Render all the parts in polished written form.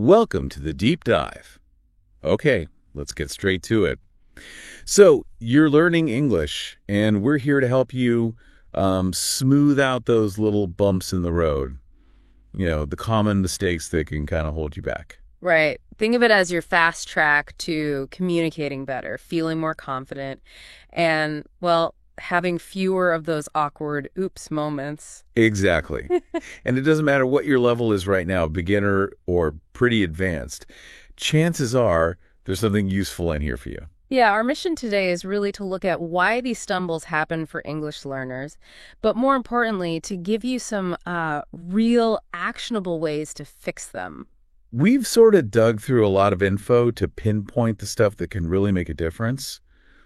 Welcome to the deep dive. Okay, let's get straight to it. So, you're learning English, and we're here to help you smooth out those little bumps in the road. You know, the common mistakes that can kind of hold you back. Right. Think of it as your fast track to communicating better, feeling more confident, and, well, having fewer of those awkward oops moments. Exactly. And it doesn't matter what your level is right now, beginner or pretty advanced. Chances are there's something useful in here for you. Yeah, our mission today is really to look at why these stumbles happen for English learners, but more importantly, to give you some real actionable ways to fix them. We've sort of dug through a lot of info to pinpoint the stuff that can really make a difference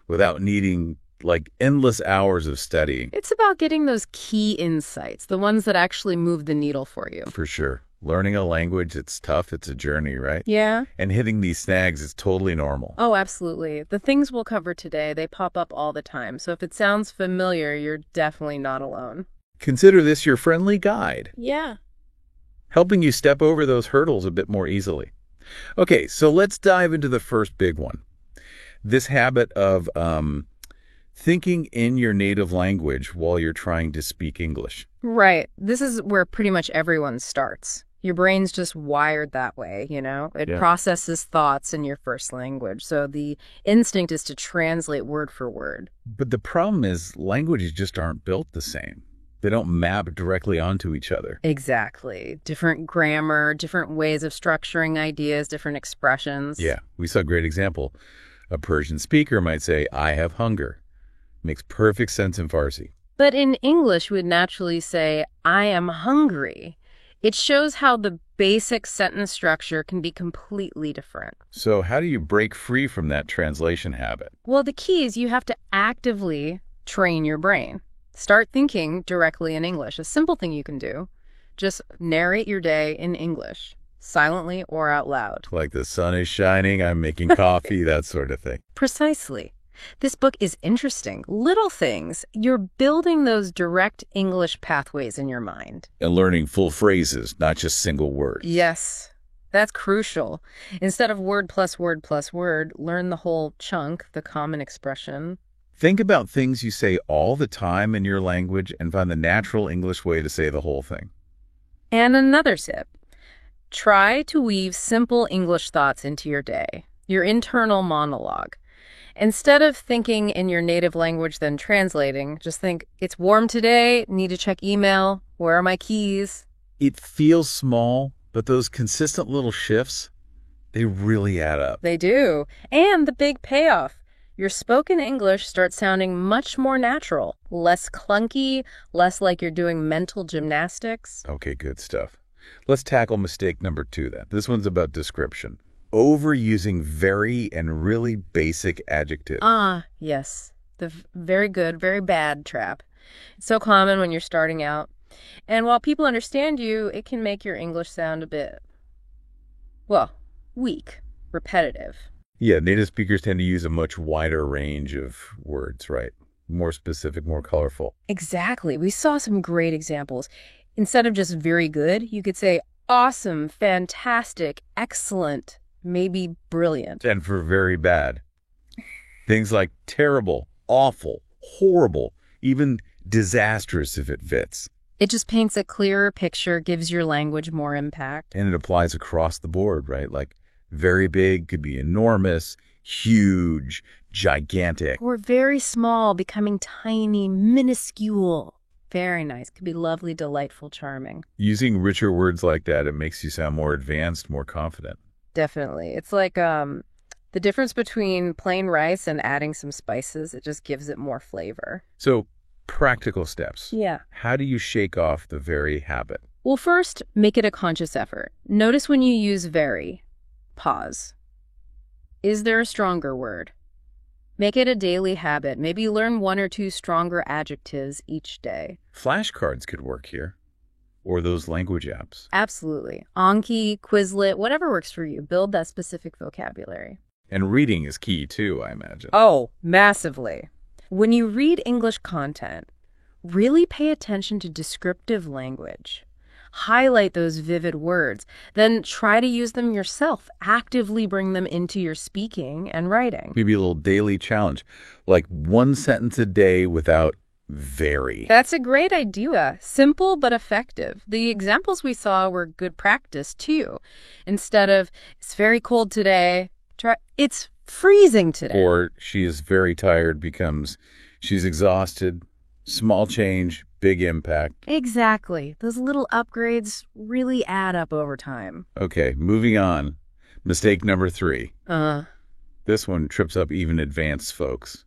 without needing like endless hours of studying. It's about getting those key insights, the ones that actually move the needle for you. For sure. Learning a language, it's tough. It's a journey, right? Yeah. And hitting these snags is totally normal. Oh, absolutely. The things we'll cover today, they pop up all the time. So if it sounds familiar, you're definitely not alone. Consider this your friendly guide, Yeah. helping you step over those hurdles a bit more easily. Okay, so let's dive into the first big one. This habit of thinking in your native language while you're trying to speak English. Right. This is where pretty much everyone starts. Your brain's just wired that way, you know? It Yeah. processes thoughts in your first language. So the instinct is to translate word for word. But the problem is languages just aren't built the same. They don't map directly onto each other. Exactly. Different grammar, different ways of structuring ideas, different expressions. Yeah, we saw a great example. A Persian speaker might say, I have hunger. Makes perfect sense in Farsi. But in English, we would naturally say, I am hungry. It shows how the basic sentence structure can be completely different. So how do you break free from that translation habit? Well, the key is you have to actively train your brain. Start thinking directly in English. A simple thing you can do. Just narrate your day in English, silently or out loud. Like the sun is shining, I'm making coffee, that sort of thing. Precisely. This book is interesting. Little things. You're building those direct English pathways in your mind. And learning full phrases, not just single words. Yes, that's crucial. Instead of word plus word plus word, learn the whole chunk, the common expression. Think about things you say all the time in your language and find the natural English way to say the whole thing. And another tip. Try to weave simple English thoughts into your day, your internal monologue. Instead of thinking in your native language then translating, just think, it's warm today, need to check email, where are my keys? It feels small, but those consistent little shifts, they really add up. They do. And the big payoff. Your spoken English starts sounding much more natural, less clunky, less like you're doing mental gymnastics. Okay, good stuff. Let's tackle mistake number 2 then. This one's about description. Overusing very and really basic adjectives. Ah, yes. The very good, very bad trap. It's so common when you're starting out. And while people understand you, it can make your English sound a bit, well, weak, repetitive. Yeah, native speakers tend to use a much wider range of words, right? More specific, more colorful. Exactly. We saw some great examples. Instead of just very good, you could say awesome, fantastic, excellent, maybe brilliant. And for very bad, things like terrible, awful, horrible, even disastrous if it fits. It just paints a clearer picture, gives your language more impact. And it applies across the board, right? Like very big could be enormous, huge, gigantic. Or very small, becoming tiny, minuscule. Very nice. Could be lovely, delightful, charming. Using richer words like that, it makes you sound more advanced, more confident. Definitely. It's like the difference between plain rice and adding some spices. It just gives it more flavor. So, practical steps. Yeah. How do you shake off the very habit? Well, first, make it a conscious effort. Notice when you use very. Pause. Is there a stronger word? Make it a daily habit. Maybe learn 1 or 2 stronger adjectives each day. Flashcards could work here. Or those language apps. Absolutely. Anki, Quizlet, whatever works for you. Build that specific vocabulary. And reading is key too, I imagine. Oh, massively. When you read English content, really pay attention to descriptive language. Highlight those vivid words. Then try to use them yourself. Actively bring them into your speaking and writing. Maybe a little daily challenge, like one sentence a day without very. That's a great idea. Simple but effective. The examples we saw were good practice, too. Instead of, it's very cold today, try, it's freezing today. Or she is very tired becomes, she's exhausted. Small change, big impact. Exactly. Those little upgrades really add up over time. Okay, moving on. Mistake number 3. Uh, This one trips up even advanced folks.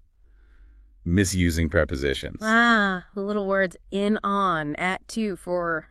Misusing prepositions. the little words in, on, at, to, for,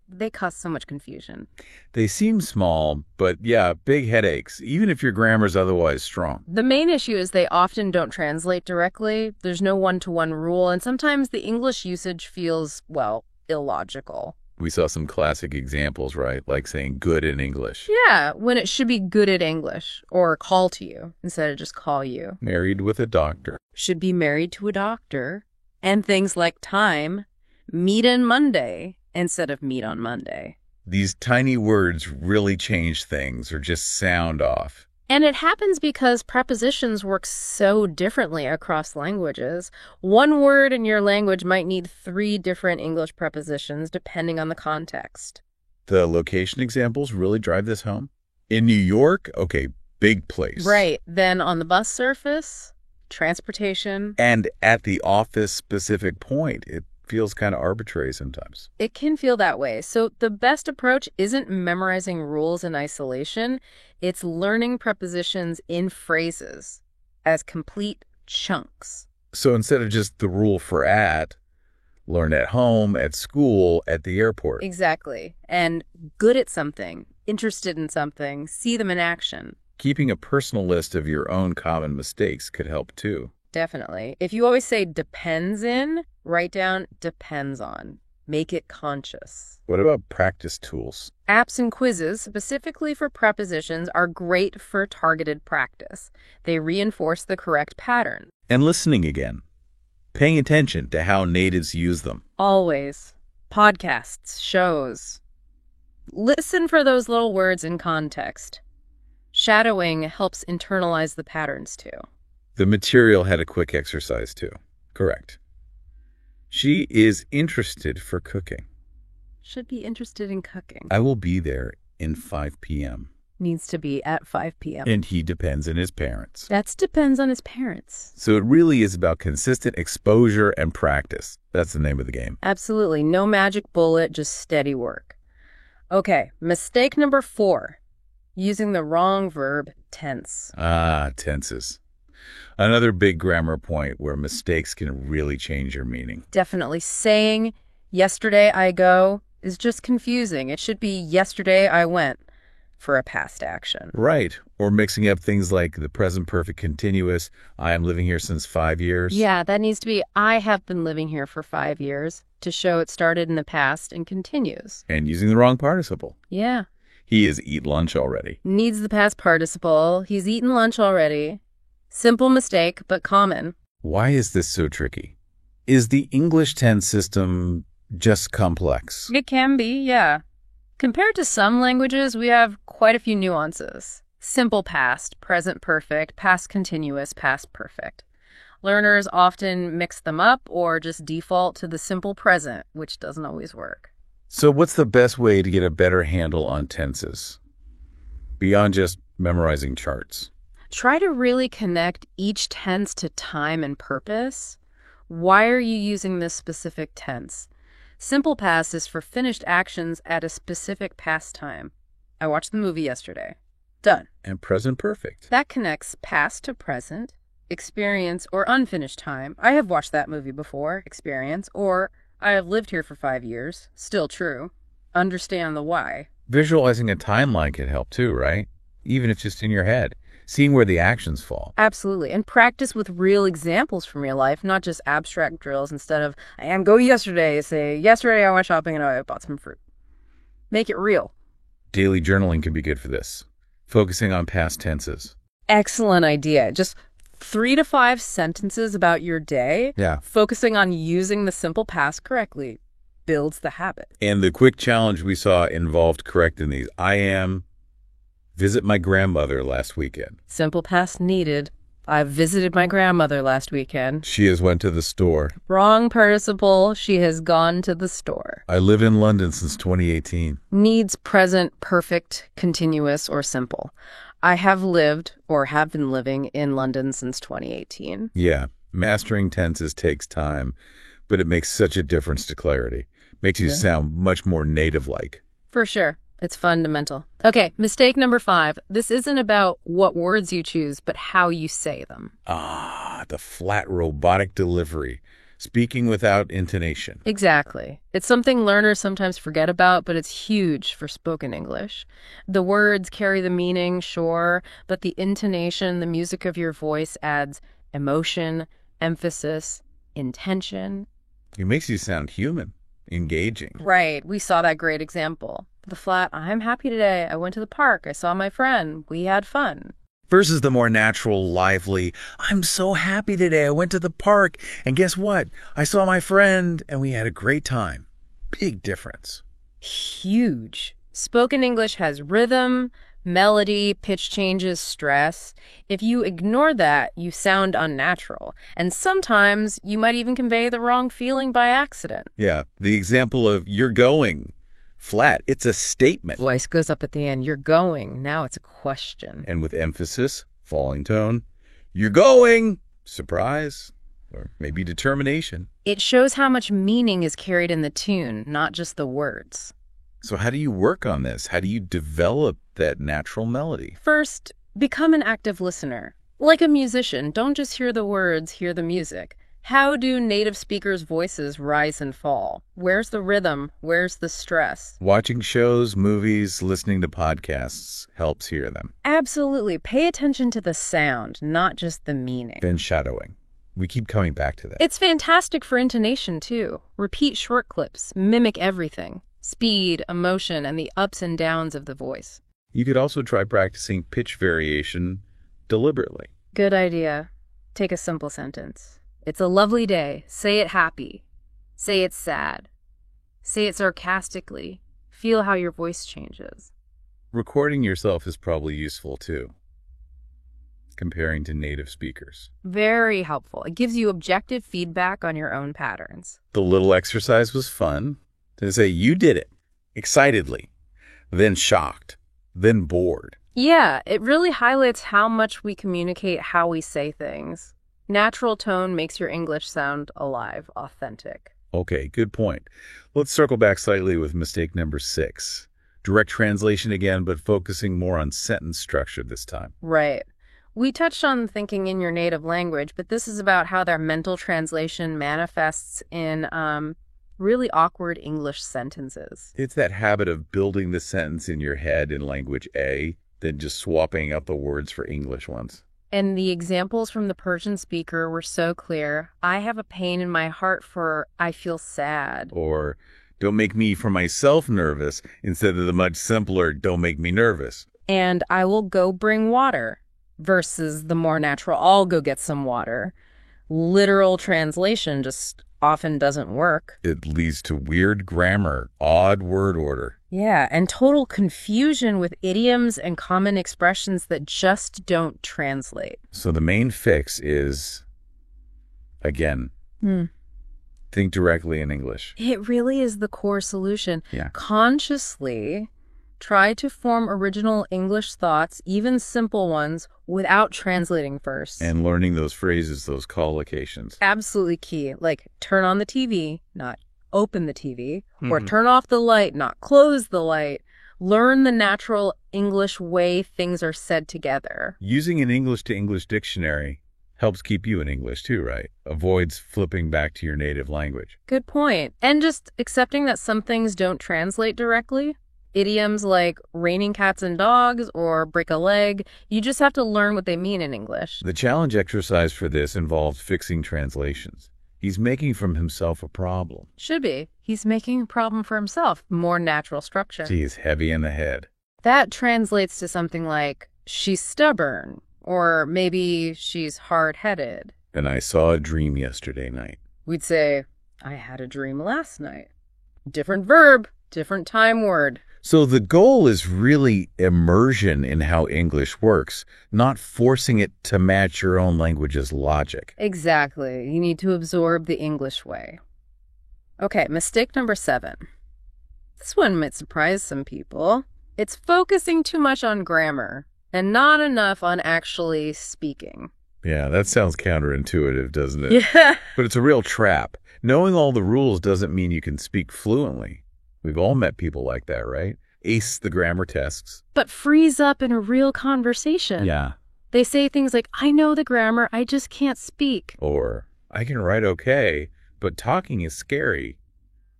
they cause so much confusion. They seem small, but yeah, big headaches, even if your grammar's otherwise strong. The main issue is they often don't translate directly. There's no one-to-one rule, and sometimes the English usage feels, well, illogical. We saw some classic examples, right? Like saying good in English. Yeah, when it should be good at English, or call to you instead of just call you. Married with a doctor. Should be married to a doctor. And things like time, meet on Monday instead of meet on Monday. These tiny words really change things or just sound off. And it happens because prepositions work so differently across languages. One word in your language might need 3 different English prepositions depending on the context. The location examples really drive this home. In New York, okay, big place. Right. Then on the bus surface, transportation. And at the office specific point, it feels kind of arbitrary sometimes. It can feel that way. So the best approach isn't memorizing rules in isolation. It's learning prepositions in phrases as complete chunks. So instead of just the rule for at, learn at home, at school, at the airport. Exactly. And good at something, interested in something, see them in action. Keeping a personal list of your own common mistakes could help too. Definitely. If you always say depends in, write down depends on. Make it conscious. What about practice tools? Apps and quizzes, specifically for prepositions, are great for targeted practice. They reinforce the correct pattern. And listening again. Paying attention to how natives use them. Always. Podcasts, shows. Listen for those little words in context. Shadowing helps internalize the patterns too. The material had a quick exercise too. Correct. She is interested for cooking. Should be interested in cooking. I will be there in 5 p.m. Needs to be at 5 p.m. And he depends on his parents. That depends on his parents. So it really is about consistent exposure and practice. That's the name of the game. Absolutely. No magic bullet, just steady work. Okay, mistake number 4. Using the wrong verb tense. Tenses. Another big grammar point where mistakes can really change your meaning. Definitely. Saying, yesterday I go, is just confusing. It should be, yesterday I went, for a past action. Right. Or mixing up things like the present perfect continuous, I am living here since 5 years. Yeah, that needs to be, I have been living here for 5 years, to show it started in the past and continues. And using the wrong participle. Yeah. He has eaten lunch already. Needs the past participle. He's eaten lunch already. Simple mistake, but common. Why is this so tricky? Is the English tense system just complex? It can be, yeah. Compared to some languages, we have quite a few nuances. Simple past, present perfect, past continuous, past perfect. Learners often mix them up or just default to the simple present, which doesn't always work. So what's the best way to get a better handle on tenses? Beyond just memorizing charts. Try to really connect each tense to time and purpose. Why are you using this specific tense? Simple past is for finished actions at a specific past time. I watched the movie yesterday. Done. And present perfect. That connects past to present, experience, or unfinished time. I have watched that movie before, experience, or I have lived here for 5 years. Still true. Understand the why. Visualizing a timeline can help too, right? Even if just in your head. Seeing where the actions fall. Absolutely. And practice with real examples from real life, not just abstract drills. Instead of, I am go yesterday, say, yesterday I went shopping and I bought some fruit. Make it real. Daily journaling can be good for this. Focusing on past tenses. Excellent idea. Just 3 to 5 sentences about your day. Yeah. Focusing on using the simple past correctly. builds the habit. And the quick challenge we saw involved correcting these. I am, visit my grandmother last weekend. Simple past needed. I visited my grandmother last weekend. She has went to the store. Wrong participle. She has gone to the store. I live in London since 2018. Needs present, perfect, continuous, or simple. I have lived or have been living in London since 2018. Yeah, mastering tenses takes time, but it makes such a difference to clarity. Makes you sound much more native-like. For sure. It's fundamental. Okay, mistake number 5. This isn't about what words you choose, but how you say them. The flat robotic delivery. Speaking without intonation. Exactly. It's something learners sometimes forget about, but it's huge for spoken English. The words carry the meaning, sure, but the intonation, the music of your voice adds emotion, emphasis, intention. It makes you sound human, engaging. Right. We saw that great example. The flat, I'm happy today. I went to the park. I saw my friend. We had fun. Versus the more natural, lively, I'm so happy today. I went to the park, and guess what? I saw my friend, and we had a great time. Big difference. Huge. Spoken English has rhythm, melody, pitch changes, stress. If you ignore that, you sound unnatural. And sometimes you might even convey the wrong feeling by accident. Yeah, the example of you're going. Flat, it's a statement. Voice goes up at the end. You're going. Now it's a question. And with emphasis, falling tone, you're going. Surprise, or maybe determination. It shows how much meaning is carried in the tune, not just the words. So how do you work on this? How do you develop that natural melody? First, become an active listener. Like a musician, don't just hear the words, hear the music. How do native speakers' voices rise and fall? Where's the rhythm? Where's the stress? Watching shows, movies, listening to podcasts helps hear them. Absolutely. Pay attention to the sound, not just the meaning. Then shadowing. We keep coming back to that. It's fantastic for intonation, too. Repeat short clips. Mimic everything. Speed, emotion, and the ups and downs of the voice. You could also try practicing pitch variation deliberately. Good idea. Take a simple sentence. It's a lovely day. Say it happy. Say it sad. Say it sarcastically. Feel how your voice changes. Recording yourself is probably useful too, comparing to native speakers. Very helpful. It gives you objective feedback on your own patterns. The little exercise was fun. To say you did it excitedly, then shocked, then bored. Yeah, it really highlights how much we communicate how we say things. Natural tone makes your English sound alive, authentic. Okay, good point. Let's circle back slightly with mistake number 6. Direct translation again, but focusing more on sentence structure this time. Right. We touched on thinking in your native language, but this is about how their mental translation manifests in really awkward English sentences. It's that habit of building the sentence in your head in language A, then just swapping out the words for English ones. And the examples from the Persian speaker were so clear. I have a pain in my heart for I feel sad. Or don't make me for myself nervous instead of the much simpler don't make me nervous. And I will go bring water versus the more natural I'll go get some water. Literal translation just often doesn't work. It leads to weird grammar, odd word order. Yeah, and total confusion with idioms and common expressions that just don't translate. So the main fix is, again, think directly in English. It really is the core solution. Yeah. Consciously try to form original English thoughts, even simple ones, without translating first. And learning those phrases, those collocations. Absolutely key. Like turn on the TV, not open the TV, or turn off the light, not close the light. Learn the natural English way things are said together. Using an English-to-English dictionary helps keep you in English too, right? Avoids flipping back to your native language. Good point. And just accepting that some things don't translate directly. Idioms like raining cats and dogs or break a leg, you just have to learn what they mean in English. The challenge exercise for this involves fixing translations. He's making from himself a problem. Should be. He's making a problem for himself. More natural structure. He is heavy in the head. That translates to something like, she's stubborn, or maybe she's hard-headed. And I saw a dream yesterday night. We'd say, I had a dream last night. Different verb, different time word. So the goal is really immersion in how English works, not forcing it to match your own language's logic. Exactly. You need to absorb the English way. Okay, mistake number 7. This one might surprise some people. It's focusing too much on grammar and not enough on actually speaking. Yeah, that sounds counterintuitive, doesn't it? Yeah. But it's a real trap. Knowing all the rules doesn't mean you can speak fluently. We've all met people like that, right? Ace the grammar tests. But freeze up in a real conversation. Yeah. They say things like, I know the grammar, I just can't speak. Or, I can write okay, but talking is scary.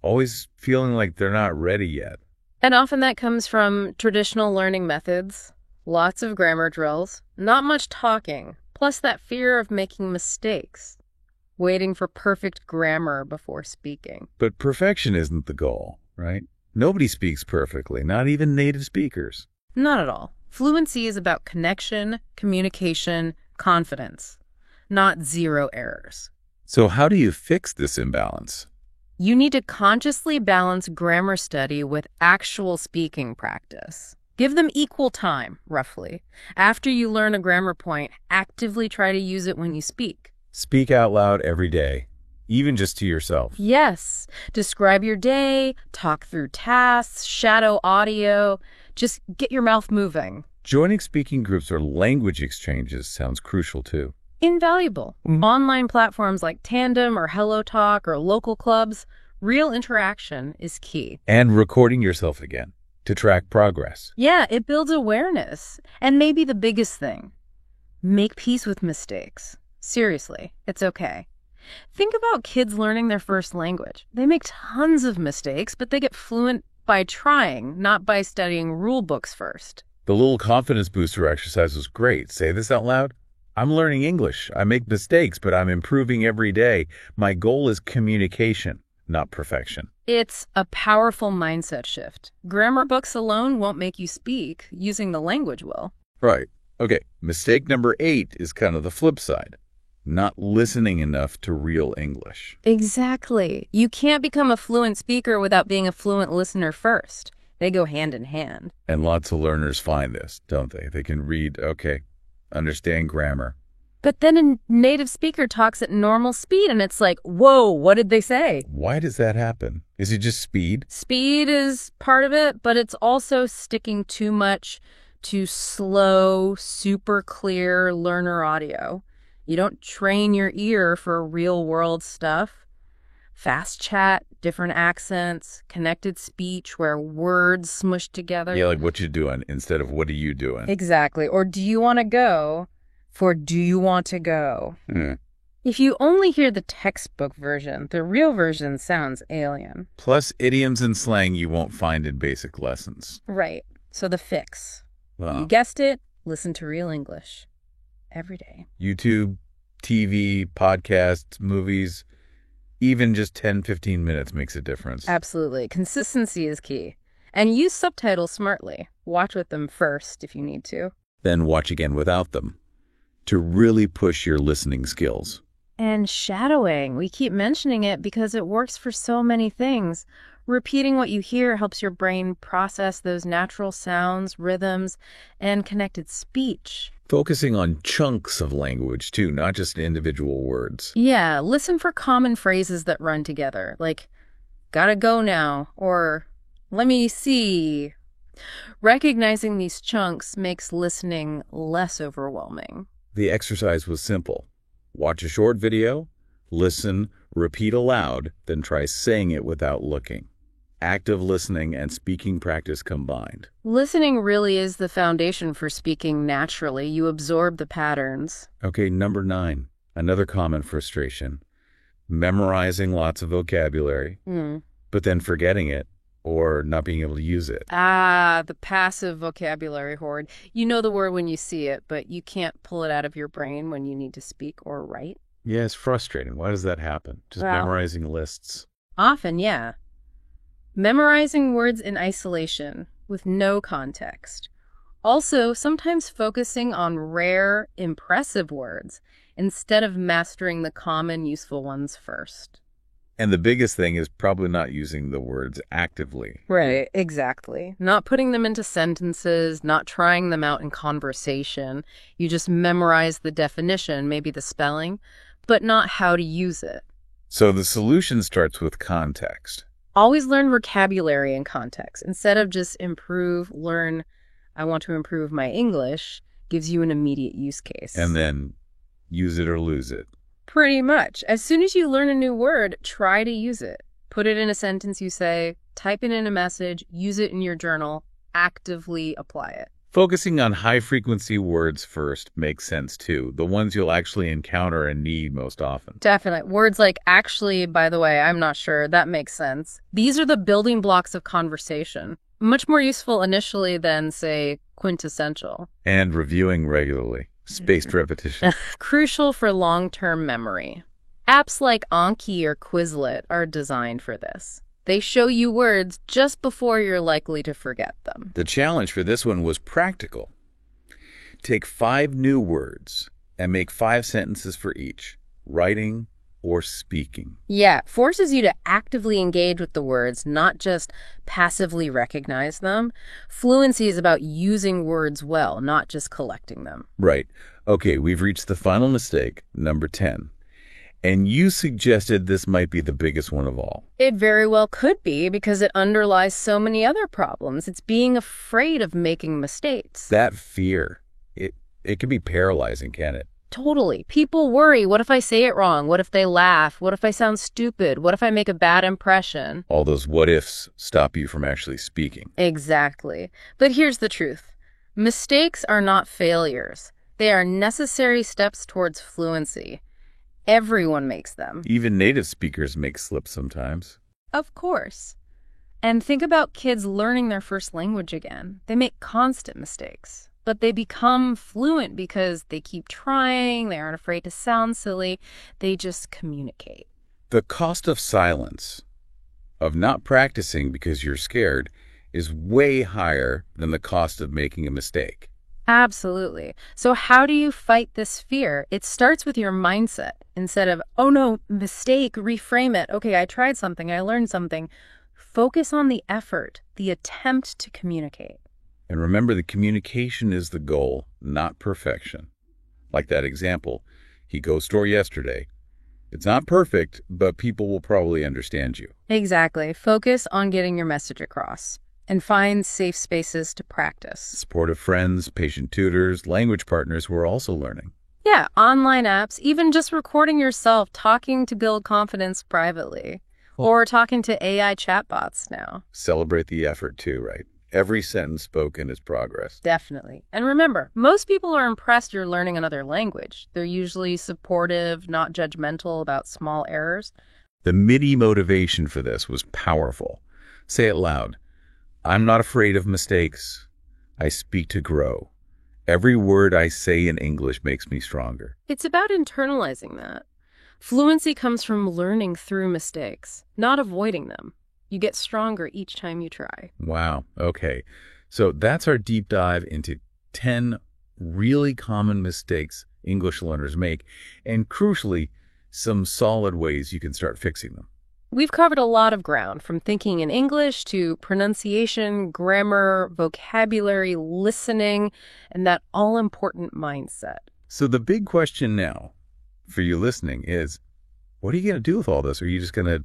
Always feeling like they're not ready yet. And often that comes from traditional learning methods, lots of grammar drills, not much talking, plus that fear of making mistakes, waiting for perfect grammar before speaking. But perfection isn't the goal, right? Nobody speaks perfectly, not even native speakers. Not at all. Fluency is about connection, communication, confidence, not 0 errors. So how do you fix this imbalance? You need to consciously balance grammar study with actual speaking practice. Give them equal time, roughly. After you learn a grammar point, actively try to use it when you speak. Speak out loud every day, even just to yourself. Yes. Describe your day, talk through tasks, shadow audio. Just get your mouth moving. Joining speaking groups or language exchanges sounds crucial too. Invaluable. Online platforms like Tandem or HelloTalk or local clubs, real interaction is key. And recording yourself again to track progress. Yeah, it builds awareness. And maybe the biggest thing, make peace with mistakes. Seriously, it's okay. Think about kids learning their first language. They make tons of mistakes, but they get fluent by trying, not by studying rule books first. The little confidence booster exercise was great. Say this out loud. I'm learning English. I make mistakes, but I'm improving every day. My goal is communication, not perfection. It's a powerful mindset shift. Grammar books alone won't make you speak. Using the language will. Right. Okay. Mistake number 8 is kind of the flip side. Not listening enough to real English. Exactly. You can't become a fluent speaker without being a fluent listener first. They go hand in hand. And lots of learners find this, don't they? They can read, okay, understand grammar. But then a native speaker talks at normal speed and it's like, whoa, what did they say? Why does that happen? Is it just speed? Speed is part of it, but it's also sticking too much to slow, super clear learner audio. You don't train your ear for real world stuff. Fast chat, different accents, connected speech where words smush together. Yeah, like what you doing instead of what are you doing? Exactly. Or do you want to go for do you want to go? If you only hear the textbook version, the real version sounds alien. Plus idioms and slang you won't find in basic lessons. Right. So the fix. Wow. You guessed it. Listen to real English. Every day. YouTube, TV, podcasts, movies, even just 10, 15 minutes makes a difference. Absolutely. Consistency is key. And use subtitles smartly. Watch with them first if you need to. Then watch again without them to really push your listening skills. And shadowing. We keep mentioning it because it works for so many things. Repeating what you hear helps your brain process those natural sounds, rhythms, and connected speech. Focusing on chunks of language, too, not just individual words. Yeah, listen for common phrases that run together, like, gotta go now, or let me see. Recognizing these chunks makes listening less overwhelming. The exercise was simple. Watch a short video, listen, repeat aloud, then try saying it without looking. Active listening and speaking practice combined. Listening really is the foundation for speaking naturally. You absorb the patterns. Okay, number 9, another common frustration. Memorizing lots of vocabulary, but then forgetting it or not being able to use it. Ah, the passive vocabulary hoard. You know the word when you see it, but you can't pull it out of your brain when you need to speak or write. Yeah, it's frustrating. Why does that happen? Just memorizing lists. Often, yeah. Memorizing words in isolation with no context. Also, sometimes focusing on rare, impressive words instead of mastering the common, useful ones first. And the biggest thing is probably not using the words actively. Right, exactly. Not putting them into sentences, not trying them out in conversation. You just memorize the definition, maybe the spelling, but not how to use it. So the solution starts with context. Always learn vocabulary and context. Instead of just learn, I want to improve my English, gives you an immediate use case. And then use it or lose it. Pretty much. As soon as you learn a new word, try to use it. Put it in a sentence you say, type it in a message, use it in your journal, actively apply it. Focusing on high-frequency words first makes sense, too. The ones you'll actually encounter and need most often. Definitely. Words like actually, by the way, I'm not sure, that makes sense. These are the building blocks of conversation. Much more useful initially than, say, quintessential. And reviewing regularly. Spaced repetition. Crucial for long-term memory. Apps like Anki or Quizlet are designed for this. They show you words just before you're likely to forget them. The challenge for this one was practical. Take 5 new words and make 5 sentences for each, writing or speaking. Yeah, forces you to actively engage with the words, not just passively recognize them. Fluency is about using words well, not just collecting them. Right. Okay, we've reached the final mistake, number 10. And you suggested this might be the biggest one of all. It very well could be because it underlies so many other problems. It's being afraid of making mistakes. That fear, it can be paralyzing, can it? Totally. People worry, what if I say it wrong? What if they laugh? What if I sound stupid? What if I make a bad impression? All those what-ifs stop you from actually speaking. Exactly. But here's the truth. Mistakes are not failures. They are necessary steps towards fluency. Everyone makes them. Even native speakers make slips sometimes. Of course. And think about kids learning their first language again. They make constant mistakes, but they become fluent because they keep trying, they aren't afraid to sound silly, they just communicate. The cost of silence, of not practicing because you're scared, is way higher than the cost of making a mistake. Absolutely. So how do you fight this fear? It starts with your mindset. Instead of, oh no, mistake, reframe it. Okay, I tried something, I learned something. Focus on the effort, the attempt to communicate. And remember, the communication is the goal, not perfection. Like that example, he goes store yesterday. It's not perfect, but people will probably understand you. Exactly. Focus on getting your message across. And find safe spaces to practice. Supportive friends, patient tutors, language partners who are also learning. Yeah, online apps, even just recording yourself talking to build confidence privately. Or talking to AI chatbots now. Celebrate the effort too, right? Every sentence spoken is progress. Definitely. And remember, most people are impressed you're learning another language. They're usually supportive, not judgmental about small errors. The MIDI motivation for this was powerful. Say it loud. I'm not afraid of mistakes. I speak to grow. Every word I say in English makes me stronger. It's about internalizing that. Fluency comes from learning through mistakes, not avoiding them. You get stronger each time you try. Wow. Okay. So that's our deep dive into 10 really common mistakes English learners make, and crucially, some solid ways you can start fixing them. We've covered a lot of ground, from thinking in English to pronunciation, grammar, vocabulary, listening, and that all-important mindset. So the big question now for you listening is, what are you going to do with all this? Are you just going to,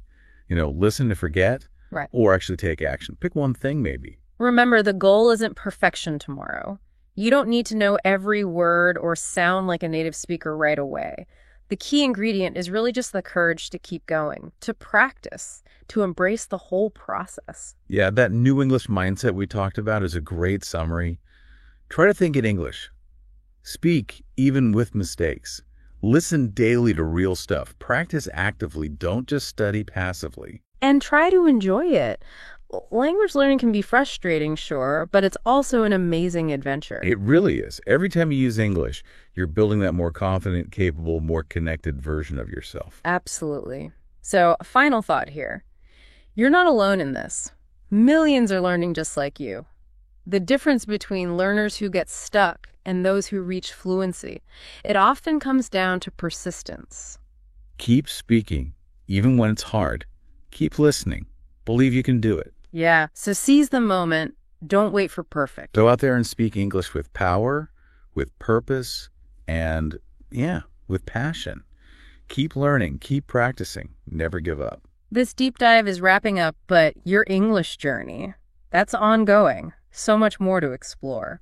listen to forget? Right. Or actually take action? Pick one thing maybe. Remember, the goal isn't perfection tomorrow. You don't need to know every word or sound like a native speaker right away. The key ingredient is really just the courage to keep going, to practice, to embrace the whole process. Yeah, that New English mindset we talked about is a great summary. Try to think in English. Speak even with mistakes. Listen daily to real stuff. Practice actively. Don't just study passively. And try to enjoy it. Language learning can be frustrating, sure, but it's also an amazing adventure. It really is. Every time you use English, you're building that more confident, capable, more connected version of yourself. Absolutely. So, a final thought here. You're not alone in this. Millions are learning just like you. The difference between learners who get stuck and those who reach fluency, it often comes down to persistence. Keep speaking, even when it's hard. Keep listening. Believe you can do it. Yeah, so seize the moment. Don't wait for perfect. Go out there and speak English with power, with purpose, and, with passion. Keep learning, keep practicing, never give up. This deep dive is wrapping up, but your English journey, that's ongoing. So much more to explore.